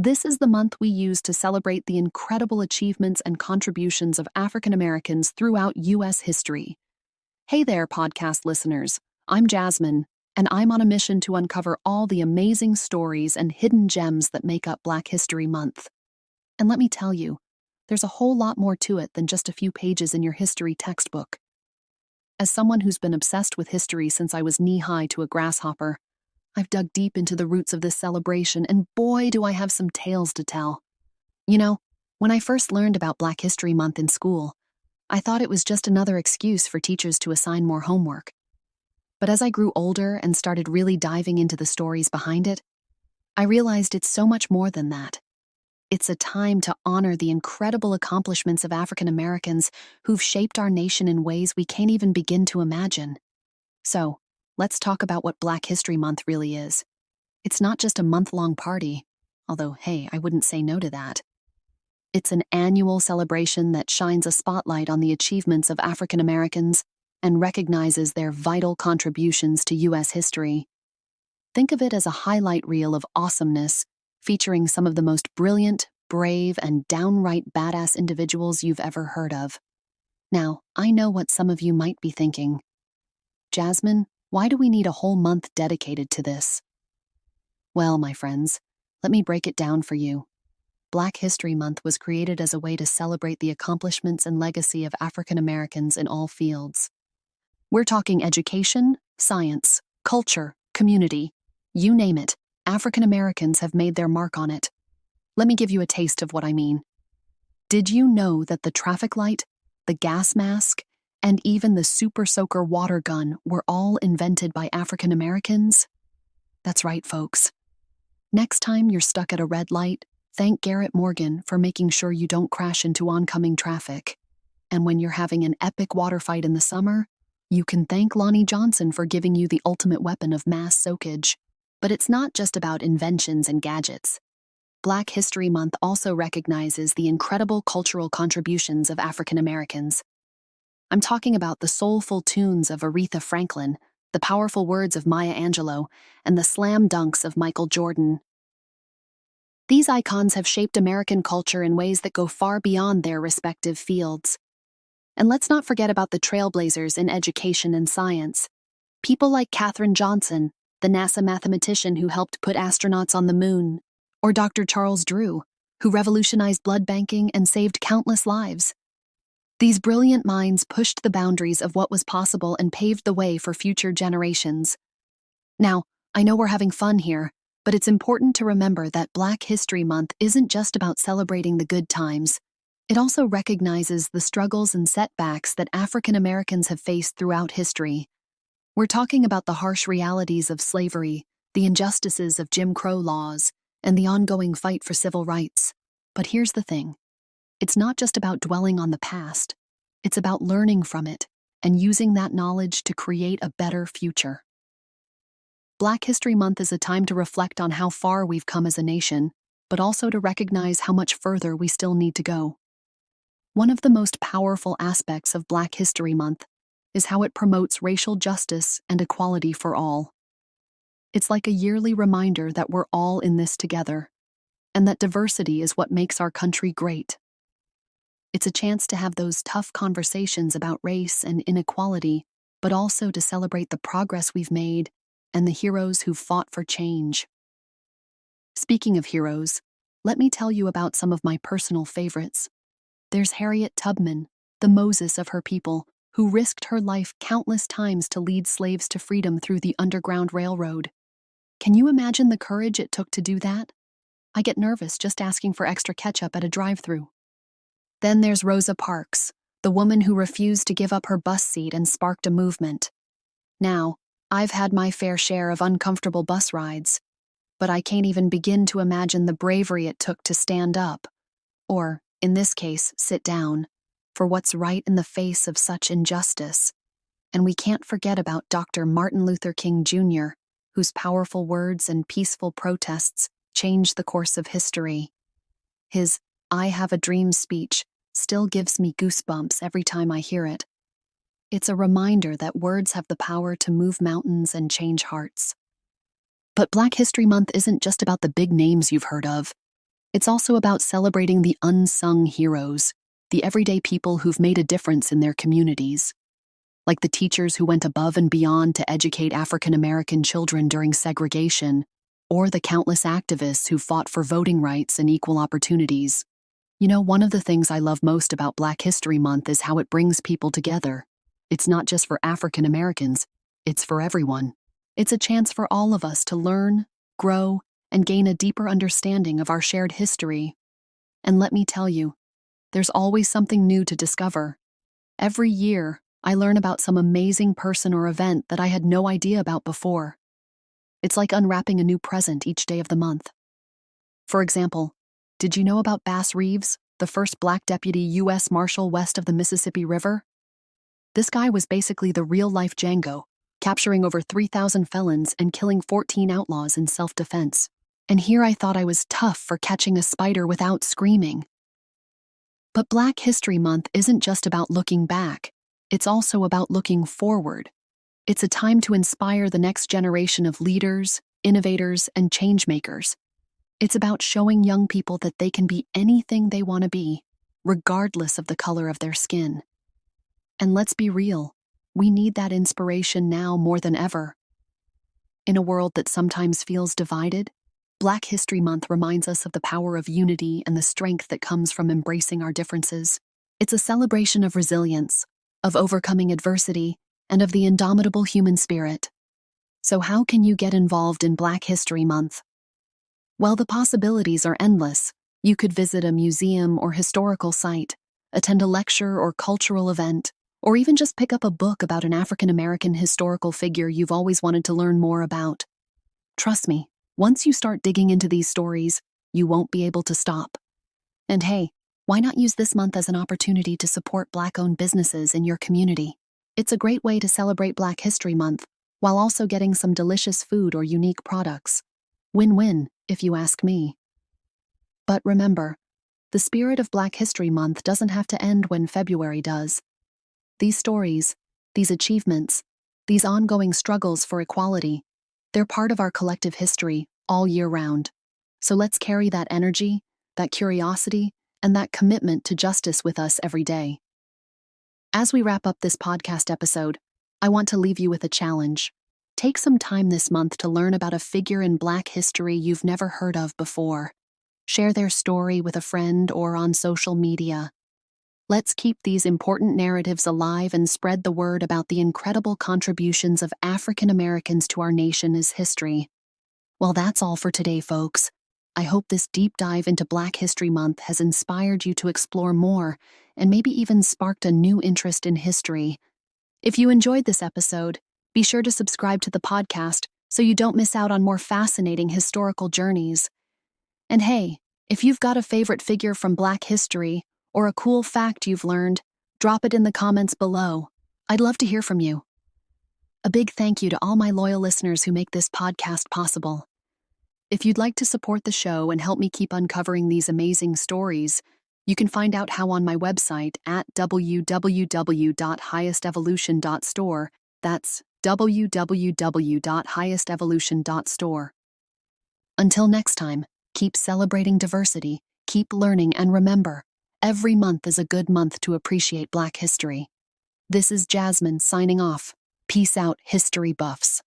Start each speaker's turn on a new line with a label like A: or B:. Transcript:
A: This is the month we use to celebrate the incredible achievements and contributions of African Americans throughout U.S. history. Hey there, podcast listeners. I'm Jasmine, and I'm on a mission to uncover all the amazing stories and hidden gems that make up Black History Month. And let me tell you, there's a whole lot more to it than just a few pages in your history textbook. As someone who's been obsessed with history since I was knee-high to a grasshopper, I've dug deep into the roots of this celebration, and boy, do I have some tales to tell. You know, when I first learned about Black History Month in school, I thought it was just another excuse for teachers to assign more homework. But as I grew older and started really diving into the stories behind it, I realized it's so much more than that. It's a time to honor the incredible accomplishments of African Americans who've shaped our nation in ways we can't even begin to imagine. So, let's talk about what Black History Month really is. It's not just a month-long party, although, hey, I wouldn't say no to that. It's an annual celebration that shines a spotlight on the achievements of African Americans and recognizes their vital contributions to U.S. history. Think of it as a highlight reel of awesomeness, featuring some of the most brilliant, brave, and downright badass individuals you've ever heard of. Now, I know what some of you might be thinking. Jasmine, why do we need a whole month dedicated to this? Well, my friends, let me break it down for you. Black History Month was created as a way to celebrate the accomplishments and legacy of African Americans in all fields. We're talking education, science, culture, community, you name it. African Americans have made their mark on it. Let me give you a taste of what I mean. Did you know that the traffic light, the gas mask, and even the Super Soaker water gun were all invented by African Americans? That's right, folks. Next time you're stuck at a red light, thank Garrett Morgan for making sure you don't crash into oncoming traffic. And when you're having an epic water fight in the summer, you can thank Lonnie Johnson for giving you the ultimate weapon of mass soakage. But it's not just about inventions and gadgets. Black History Month also recognizes the incredible cultural contributions of African Americans. I'm talking about the soulful tunes of Aretha Franklin, the powerful words of Maya Angelou, and the slam dunks of Michael Jordan. These icons have shaped American culture in ways that go far beyond their respective fields. And let's not forget about the trailblazers in education and science. People like Katherine Johnson, the NASA mathematician who helped put astronauts on the moon, or Dr. Charles Drew, who revolutionized blood banking and saved countless lives. These brilliant minds pushed the boundaries of what was possible and paved the way for future generations. Now, I know we're having fun here, but it's important to remember that Black History Month isn't just about celebrating the good times. It also recognizes the struggles and setbacks that African Americans have faced throughout history. We're talking about the harsh realities of slavery, the injustices of Jim Crow laws, and the ongoing fight for civil rights. But here's the thing. It's not just about dwelling on the past. It's about learning from it and using that knowledge to create a better future. Black History Month is a time to reflect on how far we've come as a nation, but also to recognize how much further we still need to go. One of the most powerful aspects of Black History Month is how it promotes racial justice and equality for all. It's like a yearly reminder that we're all in this together, and that diversity is what makes our country great. It's a chance to have those tough conversations about race and inequality, but also to celebrate the progress we've made and the heroes who've fought for change. Speaking of heroes, let me tell you about some of my personal favorites. There's Harriet Tubman, the Moses of her people, who risked her life countless times to lead slaves to freedom through the Underground Railroad. Can you imagine the courage it took to do that? I get nervous just asking for extra ketchup at a drive-thru. Then there's Rosa Parks, the woman who refused to give up her bus seat and sparked a movement. Now, I've had my fair share of uncomfortable bus rides, but I can't even begin to imagine the bravery it took to stand up, or, in this case, sit down, for what's right in the face of such injustice. And we can't forget about Dr. Martin Luther King Jr., whose powerful words and peaceful protests changed the course of history. His "I Have a Dream" speech still gives me goosebumps every time I hear it. It's a reminder that words have the power to move mountains and change hearts. But Black History Month isn't just about the big names you've heard of. It's also about celebrating the unsung heroes, the everyday people who've made a difference in their communities, like the teachers who went above and beyond to educate African American children during segregation, or the countless activists who fought for voting rights and equal opportunities. You know, one of the things I love most about Black History Month is how it brings people together. It's not just for African Americans, it's for everyone. It's a chance for all of us to learn, grow, and gain a deeper understanding of our shared history. And let me tell you, there's always something new to discover. Every year, I learn about some amazing person or event that I had no idea about before. It's like unwrapping a new present each day of the month. For example, did you know about Bass Reeves, the first Black deputy U.S. Marshal west of the Mississippi River? This guy was basically the real-life Django, capturing over 3,000 felons and killing 14 outlaws in self-defense. And here I thought I was tough for catching a spider without screaming. But Black History Month isn't just about looking back. It's also about looking forward. It's a time to inspire the next generation of leaders, innovators, and changemakers. It's about showing young people that they can be anything they want to be, regardless of the color of their skin. And let's be real, we need that inspiration now more than ever. In a world that sometimes feels divided, Black History Month reminds us of the power of unity and the strength that comes from embracing our differences. It's a celebration of resilience, of overcoming adversity, and of the indomitable human spirit. So how can you get involved in Black History Month? Well, the possibilities are endless. You could visit a museum or historical site, attend a lecture or cultural event, or even just pick up a book about an African American historical figure you've always wanted to learn more about. Trust me, once you start digging into these stories, you won't be able to stop. And hey, why not use this month as an opportunity to support Black-owned businesses in your community? It's a great way to celebrate Black History Month, while also getting some delicious food or unique products. Win-win, if you ask me. But remember, the spirit of Black History Month doesn't have to end when February does. These stories, these achievements, these ongoing struggles for equality, they're part of our collective history all year round. So let's carry that energy, that curiosity, and that commitment to justice with us every day. As we wrap up this podcast episode, I want to leave you with a challenge. Take some time this month to learn about a figure in Black history you've never heard of before. Share their story with a friend or on social media. Let's keep these important narratives alive and spread the word about the incredible contributions of African Americans to our nation's history. Well, that's all for today, folks. I hope this deep dive into Black History Month has inspired you to explore more and maybe even sparked a new interest in history. If you enjoyed this episode, be sure to subscribe to the podcast so you don't miss out on more fascinating historical journeys. And hey, if you've got a favorite figure from Black history or a cool fact you've learned, drop it in the comments below. I'd love to hear from you. A big thank you to all my loyal listeners who make this podcast possible. If you'd like to support the show and help me keep uncovering these amazing stories, you can find out how on my website at www.highestevolution.store. That's www.highestevolution.store. Until next time, keep celebrating diversity, keep learning, and remember, every month is a good month to appreciate Black history. This is Jasmine signing off. Peace out, history buffs.